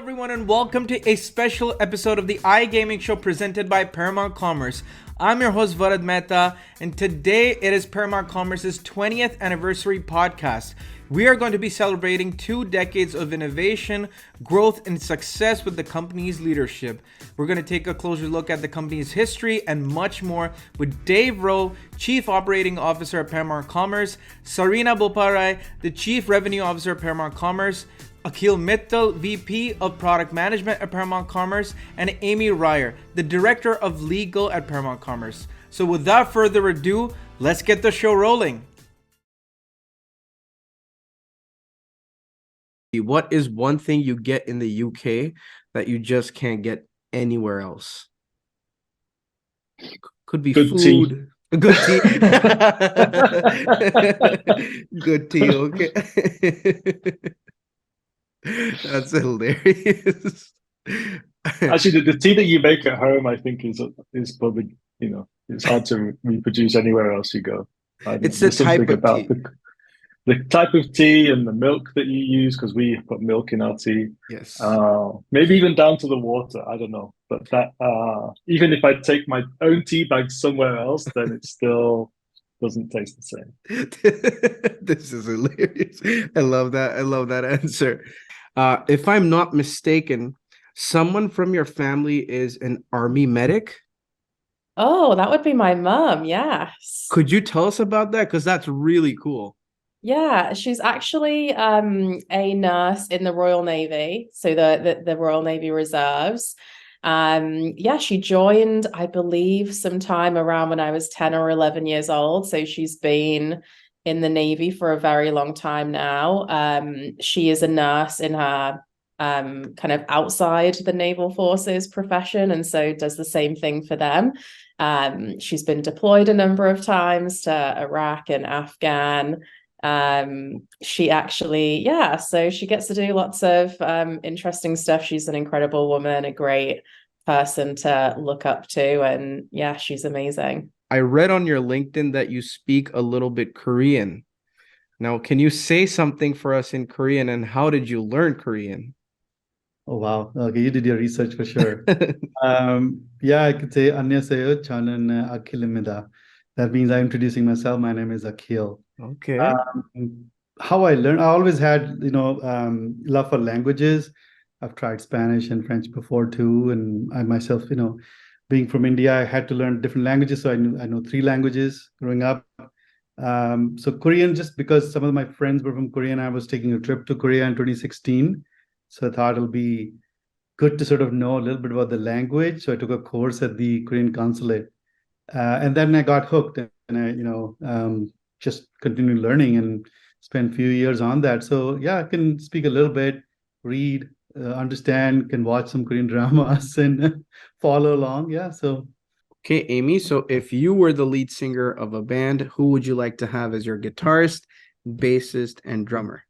everyone, and welcome to a special episode of the iGaming show presented by Paramount Commerce. I'm your host Varad Mehta, and today it is Paramount Commerce's 20th anniversary podcast. We are going to be celebrating 2 decades of innovation, growth, and success with the company's leadership. We're going to take a closer look at the company's history and much more with Dave Rowe, Chief Operating Officer at Paramount Commerce, Sereena Boparai, the Chief Revenue Officer at Paramount Commerce, Akhil Mittal, VP of Product Management at Paramount Commerce, and Amy Reier, the Director of Legal at Paramount Commerce. So without further ado, let's get the show rolling. What is one thing you get in the UK that you just can't get anywhere else? Could be Good food. tea. Good tea. Good tea, okay. That's hilarious. Actually, the tea that you make at home, I think, is probably, it's hard to reproduce anywhere else you go. It's the type of tea. The type of tea and the milk that you use, because we put milk in our tea. Yes. Maybe even down to the water. I don't know. But that even if I take my own tea bag somewhere else, then it still doesn't taste the same. This is hilarious. I love that. I love that answer. If I'm not mistaken, someone from your family is an army medic. Oh, that would be my mum. Yes. Could you tell us about that? Because that's really cool. Yeah, she's actually a nurse in the Royal Navy, so the Royal Navy Reserves. Yeah, she joined, I believe, sometime around when I was 10 or 11 years old. So she's been in the Navy for a very long time now. She is a nurse in her kind of outside the naval forces profession, and so does the same thing for them. She's been deployed a number of times to Iraq and Afghan. She actually, so she gets to do lots of interesting stuff. She's an incredible woman, a great person to look up to, and yeah, she's amazing. I read on your LinkedIn that you speak a little bit Korean. Now, can you say something for us in Korean, and how did you learn Korean? Oh, wow. Okay, you did your research for sure. I could say 안녕하세요. 저는 Akhil입니다. That means I'm introducing myself. My name is Akhil. Okay. How I learned, I always had, love for languages. I've tried Spanish and French before too. And I myself, being from India, I had to learn different languages. So I know 3 languages growing up. So Korean, just because some of my friends were from Korea and I was taking a trip to Korea in 2016. So I thought it'll be good to sort of know a little bit about the language. So I took a course at the Korean consulate. And then I got hooked and I, just continued learning and spent a few years on that. So yeah, I can speak a little bit, read, understand, can watch some Korean dramas and follow along. Yeah. So. Okay, Amy. So if you were the lead singer of a band, who would you like to have as your guitarist, bassist, and drummer?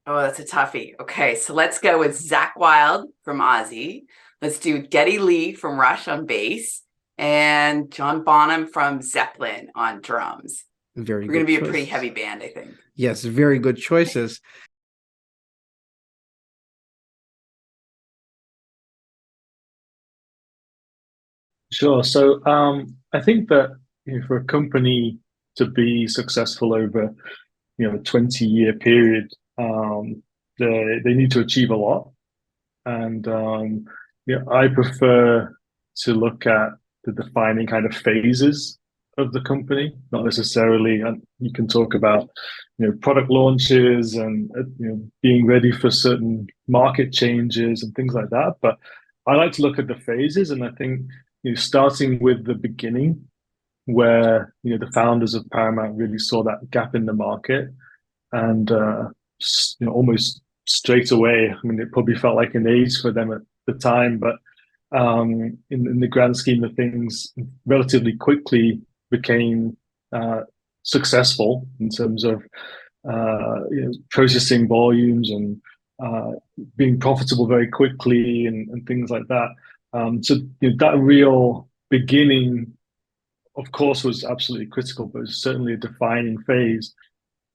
Oh, that's a toughie. Okay, so let's go with Zakk Wylde from Ozzy. Let's do Geddy Lee from Rush on bass and John Bonham from Zeppelin on drums. We're going to be a pretty heavy band, I think. Yes, very good choices. Sure. So I think that for a company to be successful over a 20-year period, they need to achieve a lot. And I prefer to look at the defining kind of phases of the company, not necessarily. You can talk about product launches and being ready for certain market changes and things like that. But I like to look at the phases, and I think starting with the beginning, where the founders of Paramount really saw that gap in the market, and almost straight away. I mean, it probably felt like an age for them at the time, but in the grand scheme of things, relatively quickly became successful in terms of processing volumes and being profitable very quickly and things like that. So that real beginning, of course, was absolutely critical, but it was certainly a defining phase.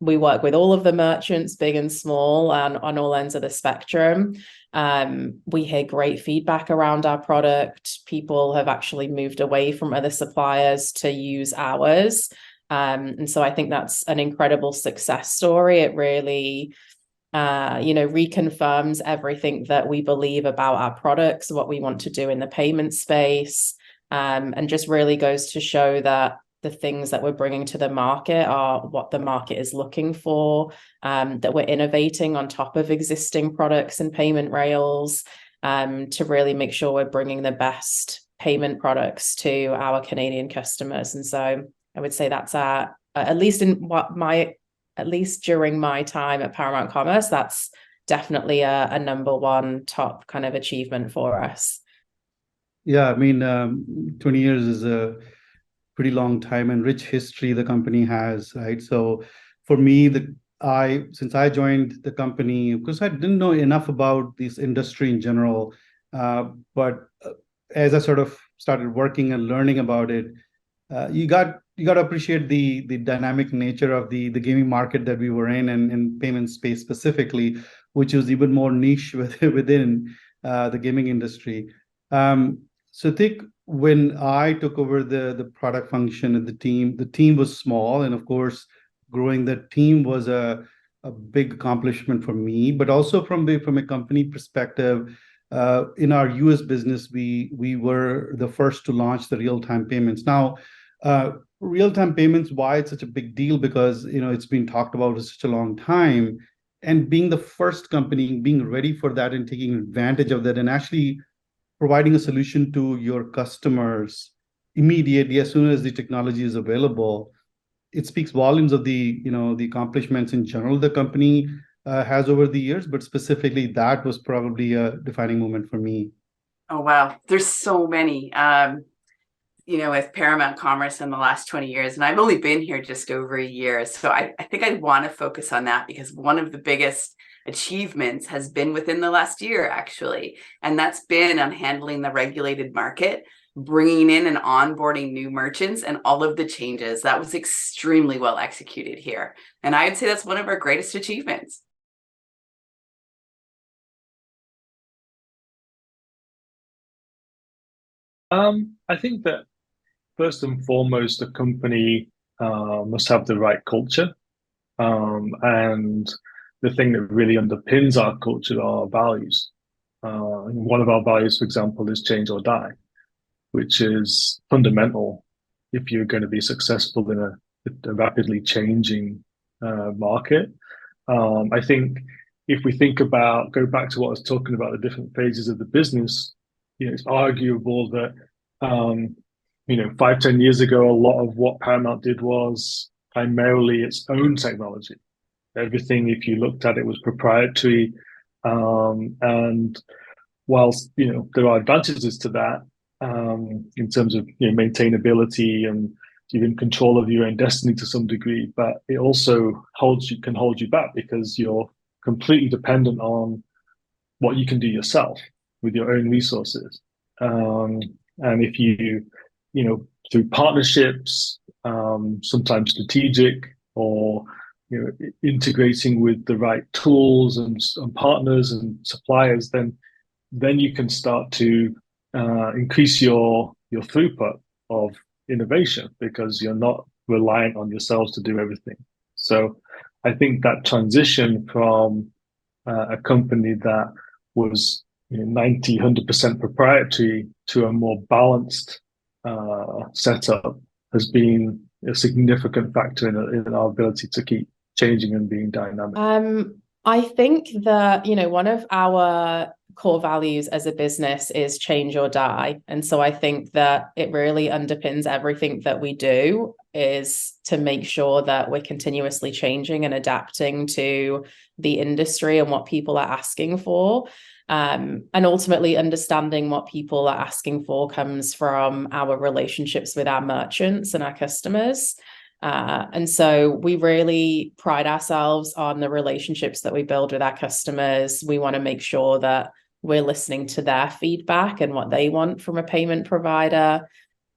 we work with all of the merchants, big and small, and on all ends of the spectrum. We hear great feedback around our product. People have actually moved away from other suppliers to use ours. And so I think that's an incredible success story. It really, reconfirms everything that we believe about our products, what we want to do in the payment space, and just really goes to show that the things that we're bringing to the market are what the market is looking for, that we're innovating on top of existing products and payment rails, to really make sure we're bringing the best payment products to our Canadian customers. And so I would say that's at least during my time at Paramount Commerce, that's definitely a number one top kind of achievement for us. Yeah, I mean, 20 years is a pretty long time and rich history the company has, right? So for me, since I joined the company, because I didn't know enough about this industry in general, but as I sort of started working and learning about it, you got to appreciate the dynamic nature of the gaming market that we were in, and payment space specifically, which is even more niche within the gaming industry. So I think when I took over the product function and the team was small, and of course, growing the team was a big accomplishment for me, but also from a company perspective. In our US business, we were the first to launch the real-time payments. Now, real-time payments, why it's such a big deal? Because it's been talked about for such a long time, and being the first company, being ready for that and taking advantage of that, and actually providing a solution to your customers immediately as soon as the technology is available, it speaks volumes of the accomplishments in general the company has over the years, but specifically that was probably a defining moment for me. Oh, wow. There's so many, with Paramount Commerce in the last 20 years, and I've only been here just over a year. So I think I want to focus on that, because one of the biggest achievements has been within the last year, actually. And that's been on handling the regulated market, bringing in and onboarding new merchants, and all of the changes. That was extremely well executed here. And I'd say that's one of our greatest achievements. I think that first and foremost, a company must have the right culture. And the thing that really underpins our culture are our values. One of our values, for example, is change or die, which is fundamental if you're going to be successful in a rapidly changing market. I think if we go back to what I was talking about, the different phases of the business, it's arguable that 5-10 years ago, a lot of what Paramount did was primarily its own technology. Everything, if you looked at it, was proprietary. And whilst there are advantages to that in terms of maintainability and even control of your own destiny to some degree, but it also can hold you back, because you're completely dependent on what you can do yourself with your own resources. And if you through partnerships, sometimes strategic, or integrating with the right tools and partners and suppliers, then you can start to increase your throughput of innovation, because you're not reliant on yourselves to do everything. So I think that transition from a company that was 90-100% proprietary to a more balanced setup has been a significant factor in our ability to keep changing and being dynamic. I think that one of our core values as a business is change or die, and so I think that it really underpins everything that we do, is to make sure that we're continuously changing and adapting to the industry and what people are asking for. And ultimately understanding what people are asking for comes from our relationships with our merchants and our customers. And so we really pride ourselves on the relationships that we build with our customers. We want to make sure that we're listening to their feedback and what they want from a payment provider.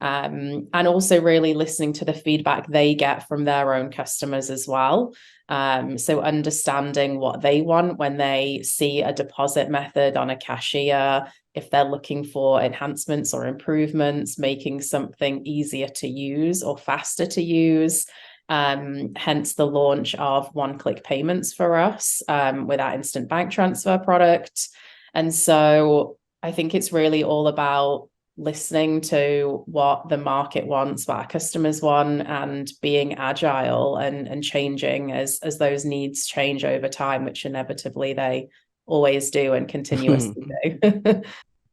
and also really listening to the feedback they get from their own customers as well. So understanding what they want when they see a deposit method on a cashier, if they're looking for enhancements or improvements, making something easier to use or faster to use. Hence the launch of one-click payments for us with our instant bank transfer product. And so I think it's really all about listening to what the market wants, what our customers want, and being agile and changing as those needs change over time, which inevitably they always do and continuously do. I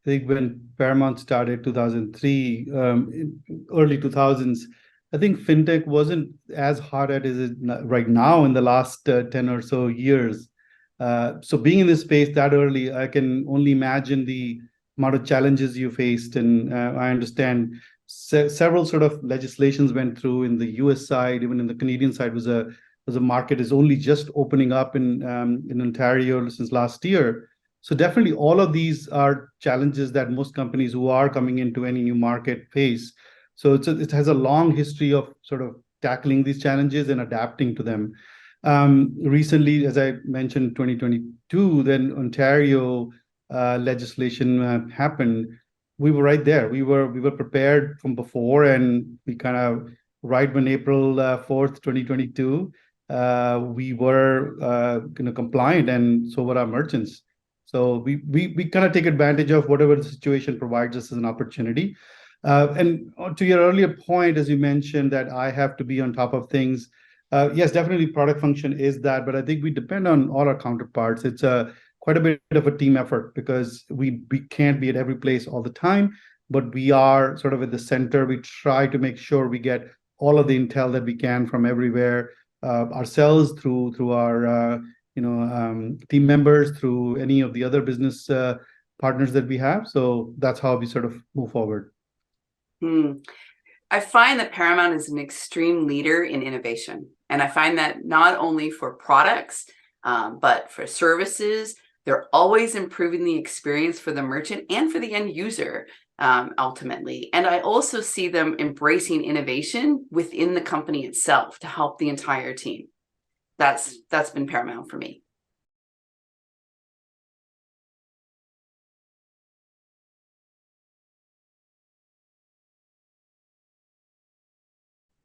think when Paramount started 2003, in early 2000s, I think fintech wasn't as hot as it is right now in the last 10 or so years. So being in this space that early, I can only imagine the amount of challenges you faced. And I understand several sort of legislations went through in the US side, even in the Canadian side was a market is only just opening up in Ontario since last year. So definitely all of these are challenges that most companies who are coming into any new market face. So it has a long history of sort of tackling these challenges and adapting to them. Recently, as I mentioned, 2022, then Ontario legislation happened. We were right there. We were prepared from before, and we kind of right when April 4th, 2022, we were compliant, and so were our merchants. So we kind of take advantage of whatever the situation provides us as an opportunity. And to your earlier point, as you mentioned, that I have to be on top of things. Yes, definitely product function is that, but I think we depend on all our counterparts. It's quite a bit of a team effort because we can't be at every place all the time, but we are sort of at the center. We try to make sure we get all of the intel that we can from everywhere ourselves through our team members, through any of the other business partners that we have. So that's how we sort of move forward. I find that Paramount is an extreme leader in innovation. And I find that not only for products, but for services, they're always improving the experience for the merchant and for the end user, ultimately. And I also see them embracing innovation within the company itself to help the entire team. That's been Paramount for me.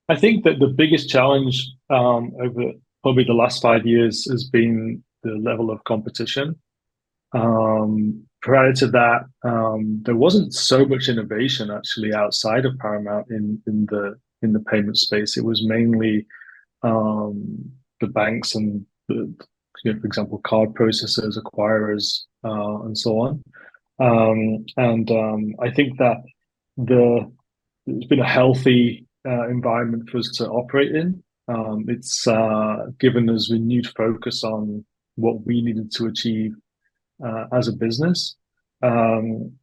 I think that the biggest challenge over probably the last 5 years has been the level of competition. Prior to that, there wasn't so much innovation actually outside of Paramount in the payment space. It was mainly the banks and for example, card processors, acquirers, and so on. I think that there's been a healthy environment for us to operate in. It's given us renewed focus on what we needed to achieve as a business. Again,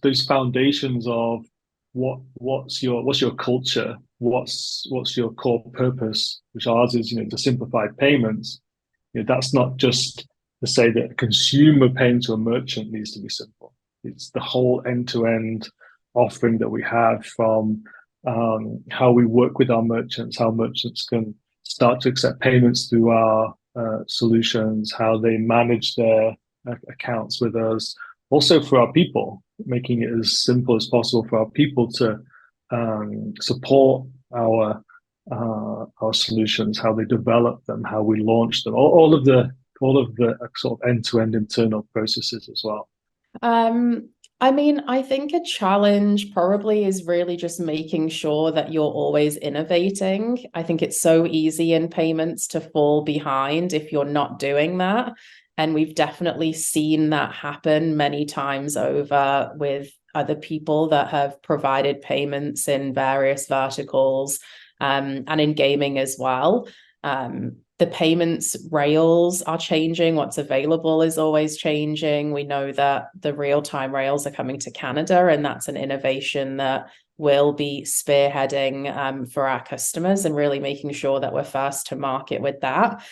those foundations of what's your culture, what's your core purpose, which ours is to simplify payments. That's not just to say that a consumer paying to a merchant needs to be simple. It's the whole end-to-end offering that we have, from how we work with our merchants, how merchants can start to accept payments through our solutions, how they manage their accounts with us. Also for our people, making it as simple as possible for our people to support our solutions, how they develop them, how we launch them, all of the sort of end-to-end internal processes as well. I mean, I think a challenge probably is really just making sure that you're always innovating. I think it's so easy in payments to fall behind if you're not doing that. And we've definitely seen that happen many times over with other people that have provided payments in various verticals, and in gaming as well. The payments rails are changing. What's available is always changing. We know that the real-time rails are coming to Canada, and that's an innovation that will be spearheading for our customers and really making sure that we're first to market with that.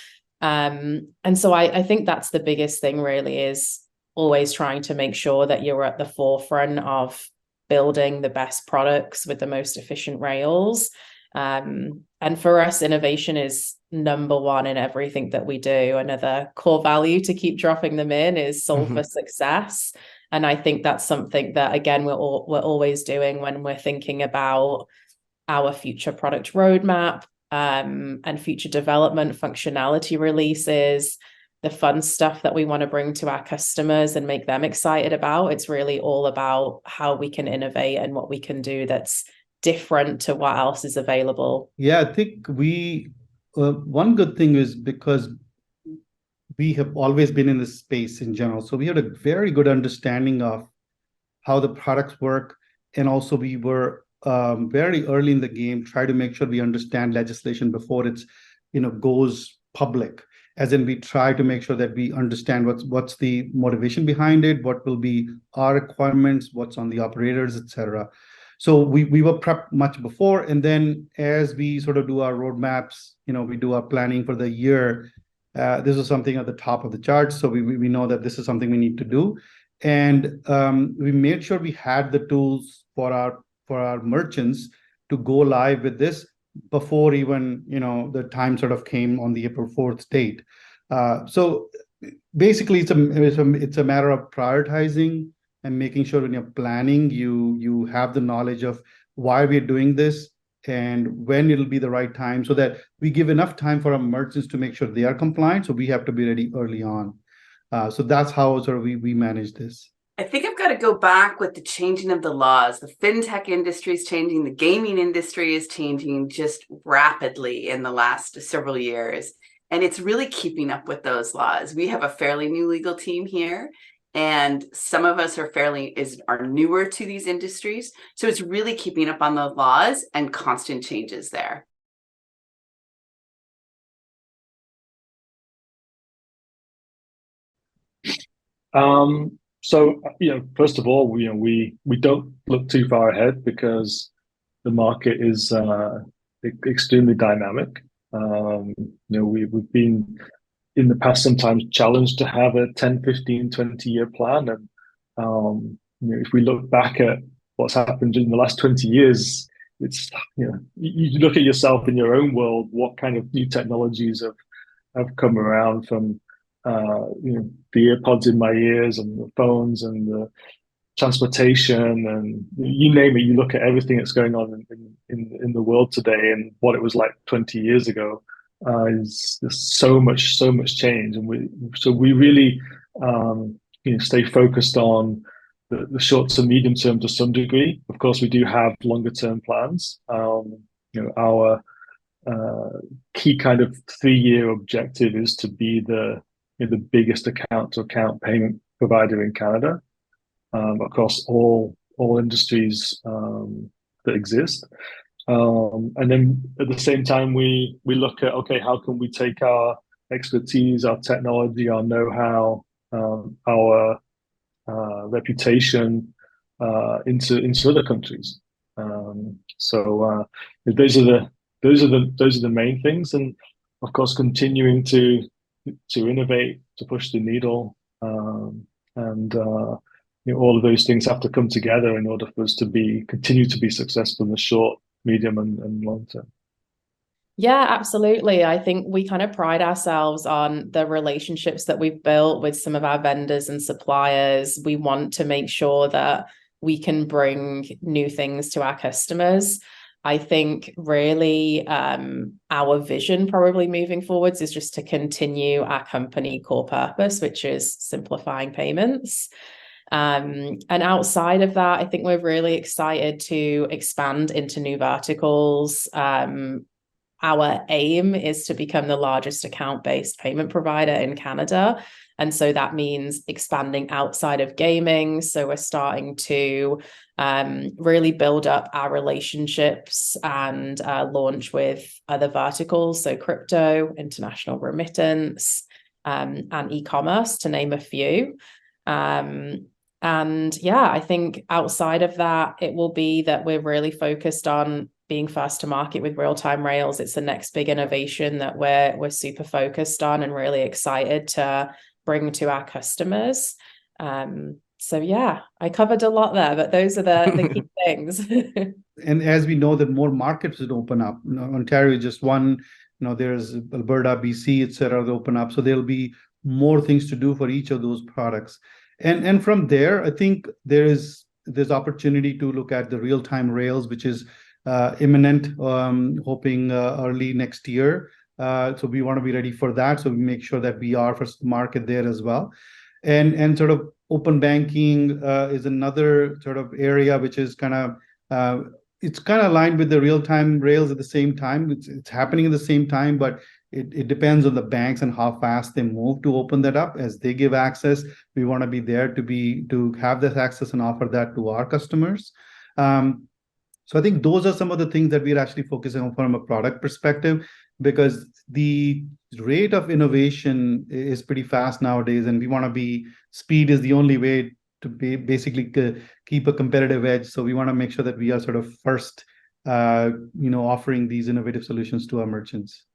And so I think that's the biggest thing really, is always trying to make sure that you're at the forefront of building the best products with the most efficient rails. And for us, innovation is number one in everything that we do. Another core value to keep dropping them in is solve for success. And I think that's something that, again, we're always doing when we're thinking about our future product roadmap, and future development, functionality releases, the fun stuff that we want to bring to our customers and make them excited about. It's really all about how we can innovate and what we can do that's different to what else is available. Yeah, I think one good thing is because we have always been in this space in general, so we had a very good understanding of how the products work, and also we were very early in the game, try to make sure we understand legislation before it's goes public. As in, we try to make sure that we understand what's the motivation behind it, what will be our requirements, what's on the operators, etc. So we were prepped much before, and then as we sort of do our roadmaps, we do our planning for the year. This was something at the top of the charts, so we know that this is something we need to do, and we made sure we had the tools for our merchants to go live with this before even the time sort of came on the April 4th date. So basically, it's a matter of prioritizing and making sure when you're planning, you have the knowledge of why we're doing this and when it'll be the right time, so that we give enough time for our merchants to make sure they are compliant. So we have to be ready early on. So that's how sort of we manage this. I think I've got to go back with the changing of the laws. The fintech industry is changing. The gaming industry is changing just rapidly in the last several years. And it's really keeping up with those laws. We have a fairly new legal team here, and some of us are newer to these industries. So it's really keeping up on the laws and constant changes there. So, first of all, we don't look too far ahead because the market is extremely dynamic. We've been in the past sometimes challenged to have a 10, 15, 20-year plan. And if we look back at what's happened in the last 20 years, it's, you look at yourself in your own world, what kind of new technologies have come around from the earpods in my ears and the phones and the transportation and you name it. You look at everything that's going on in the world today, and what it was like 20 years ago. There's so much change, and we really stay focused on the short to medium term to some degree. Of course, we do have longer term plans. Our key kind of 3-year objective is to be the biggest account-to-account payment provider in Canada, across all industries that exist. And then at the same time, we look at, okay, how can we take our expertise, our technology, our know-how, our reputation into other countries. So those are the main things, and of course, continuing to innovate, to push the needle, and all of those things have to come together in order for us to continue to be successful in the short, medium, and long term. Yeah, absolutely. I think we kind of pride ourselves on the relationships that we've built with some of our vendors and suppliers. We want to make sure that we can bring new things to our customers. I think really our vision probably moving forwards is just to continue our company core purpose, which is simplifying payments. And outside of that, I think we're really excited to expand into new verticals. Our aim is to become the largest account-based payment provider in Canada. And so that means expanding outside of gaming. So we're starting to really build up our relationships and launch with other verticals. So crypto, international remittance, and e-commerce, to name a few. And yeah, I think outside of that, it will be that we're really focused on being first to market with real-time rails. It's the next big innovation that we're super focused on and really excited to bring to our customers. So yeah, I covered a lot there, but those are the key things. And as we know that more markets would open up, Ontario is just one, there's Alberta, BC, etc. that open up. So there'll be more things to do for each of those products. And from there, I think there's opportunity to look at the real-time rails, which is imminent, hoping early next year. So we want to be ready for that. So we make sure that we are first to market there as well. And sort of open banking is another sort of area which is kind of it's kind of aligned with the real-time rails at the same time. It's happening at the same time, but it depends on the banks and how fast they move to open that up. As they give access, we want to be there to have that access and offer that to our customers. So I think those are some of the things that we're actually focusing on from a product perspective, because the rate of innovation is pretty fast nowadays, and we want to be, speed is the only way to be basically keep a competitive edge. So we want to make sure that we are sort of first, offering these innovative solutions to our merchants.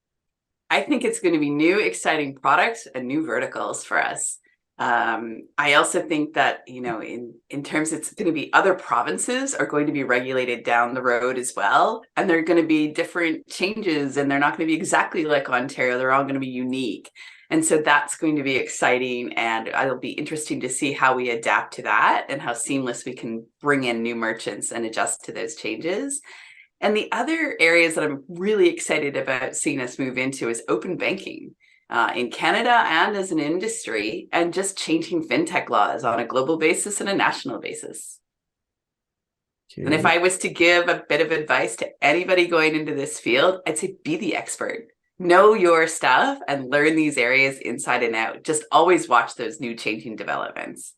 I think it's going to be new, exciting products and new verticals for us. I also think that, in terms, it's going to be other provinces are going to be regulated down the road as well. And there are going to be different changes, and they're not going to be exactly like Ontario. They're all going to be unique. And so that's going to be exciting. And it'll be interesting to see how we adapt to that and how seamless we can bring in new merchants and adjust to those changes. And the other areas that I'm really excited about seeing us move into is open banking. In Canada and as an industry, and just changing fintech laws on a global basis and a national basis. Okay. And if I was to give a bit of advice to anybody going into this field, I'd say be the expert. Know your stuff and learn these areas inside and out. Just always watch those new changing developments.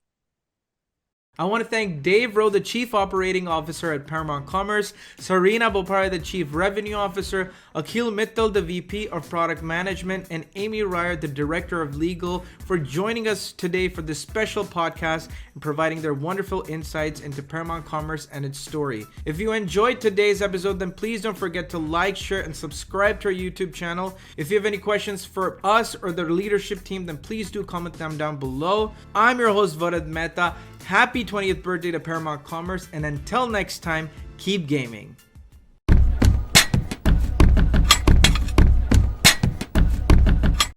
I want to thank Dave Rowe, the Chief Operating Officer at Paramount Commerce, Sereena, Boparai, the Chief Revenue Officer, Akhil, Mittal, the VP of Product Management, and Amy Reier, the Director of Legal, for joining us today for this special podcast and providing their wonderful insights into Paramount Commerce and its story. If you enjoyed today's episode, then please don't forget to like, share, and subscribe to our YouTube channel. If you have any questions for us or the leadership team, then please do comment them down below. I'm your host, Varad Mehta. Happy 20th birthday to Paramount Commerce, and until next time, keep gaming.